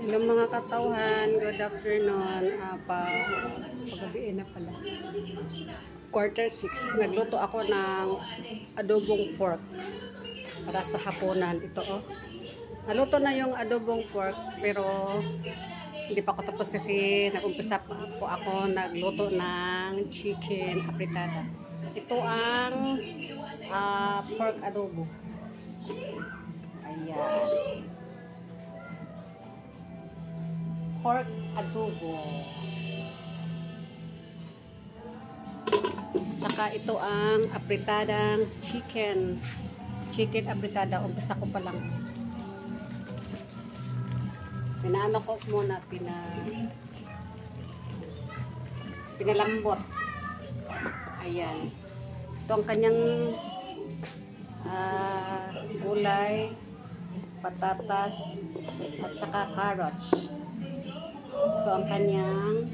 Hello mga katawhan, good afternoon. Pagabiin na pala. 5:45. Nagluto ako ng adobong pork para sa hapunan. Ito oh. Naluto na yung adobong pork pero hindi pa ako tapos kasi nag-umpisa pa po ako nagluto ng chicken apritada. Ito ang pork adobo. Ayan. Pork adobo. Tsaka ito ang apritadang chicken. Chicken apritada. Umpisa ko pa lang. Pinaano ko muna. Pinalambot. Ayan. Ito ang kanyang gulay, patatas, at saka carrots. Ito ang kanyang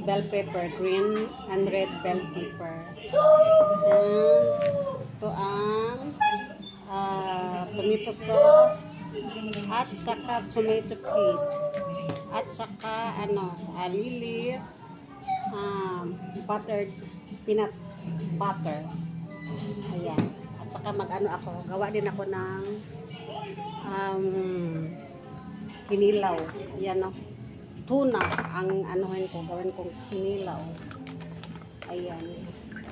bell pepper, green and red bell pepper. And ito ang tomato sauce at saka tomato paste at saka lilis, buttered peanut butter. Ayan. At saka gawa din ako ng kinilaw. Ayan o. Tuna ang gawin kong kinilaw. Ayan.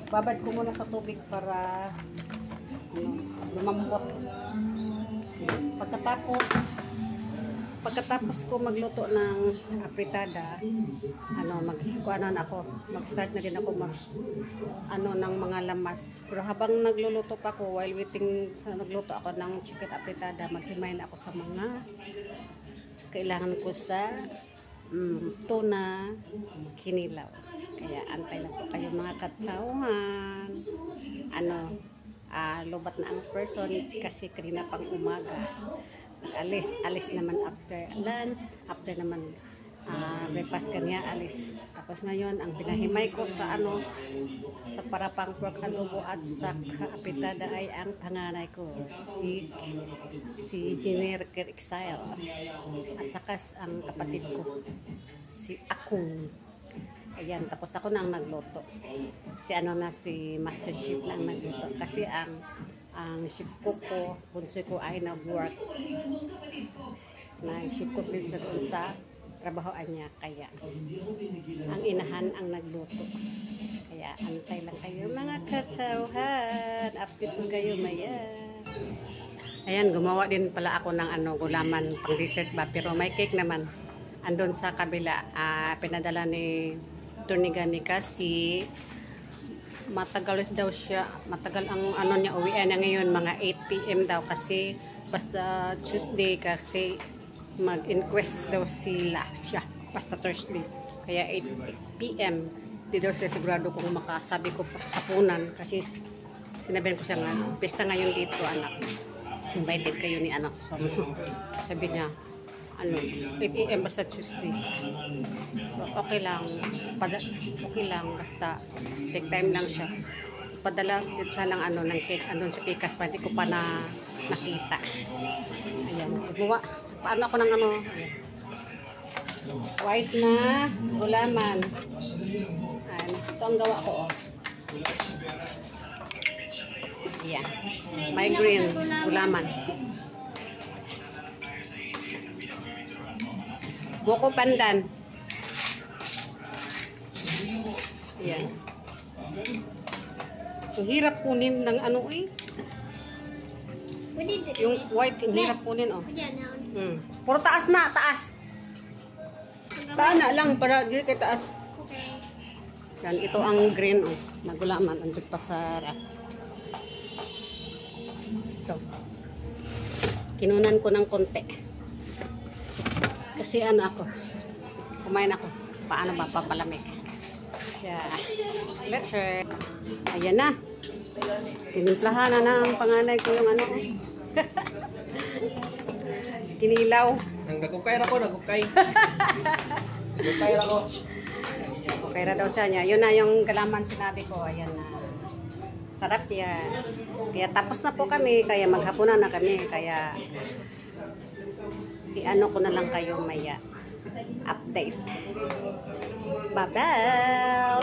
Babad ko muna sa tubig para lumambot. Pagkatapos ko magluto ng apritada, mag-start na din ako ng mga lamas. Pero habang nagluluto pa ako, while waiting sa nagluto ako ng chicken apritada, maghimay na ako sa mga kailangan ko sa tuna, kinilaw. Kaya antay lang po kayo mga katsawan. Lobat na ang person kasi kanina pang umaga. Alis naman after lunch, after naman breakfast kanya alis. Tapos ngayon ang pinahimay ko sa sa parapang pork adobo at sa apritada ay ang panganay ko, si Jenner Exile, at saka ang kapatid ko si Akong. Ayan, tapos ako nang nagluto. Si Master Chef lang nagluto kasi ang chef ko bunso ko ay nag-work. Chef ko din sa trabahoan niya, kaya ang inahan ang nagluto. Kaya antay lang kayo mga katsauhan. Update ko kayo maya. Ayan, gumawa din pala ako ng gulaman pang dessert ba, pero may cake naman andun sa kabila. Pinadala ni Turnigami kasi matagal daw siya, matagal ang niya, uwian niya ngayon mga 8 PM daw kasi basta Tuesday kasi mag-inquest daw siya basta Thursday, kaya 8 PM di daw siya sigurado kung makasabi ko hapunan kasi sinabihan ko siya nga pesta ngayon dito anak, invited kayo ni anak. So sabi niya 8 AM basta Tuesday. Okay lang basta take time lang siya. Padala din siya ng ng cake andun sa Pikas pa, hindi ko pa nakita. Ayan, gumawa paano ako ng white na gulaman. Ayan, ito ang gawa ko Ayan, may green gulaman. Buko pandan. Ayan. Ang hirap kunin ng yung white, ang hirap kunin Puro taas na, taas. Taana lang para di kay taas. Yan, ito ang green na gulaman andun pa sa rack. Ito. Kinunan ko ng konti. Kasi kumain ako. Paano ba papalamig? Yeah. Let's try. Ayan na. Tinimplahan na ng panganay ko yung kinilaw. Nagukay ako. Nagukay ako. Okay na daw siya niya. Yun na yung galaman sinabi ko. Ayan na. Sarap yan. Kaya tapos na po kami, kaya maghapunan na kami. Kaya i-ano ko na lang kayo maya. Update. Bye-bye!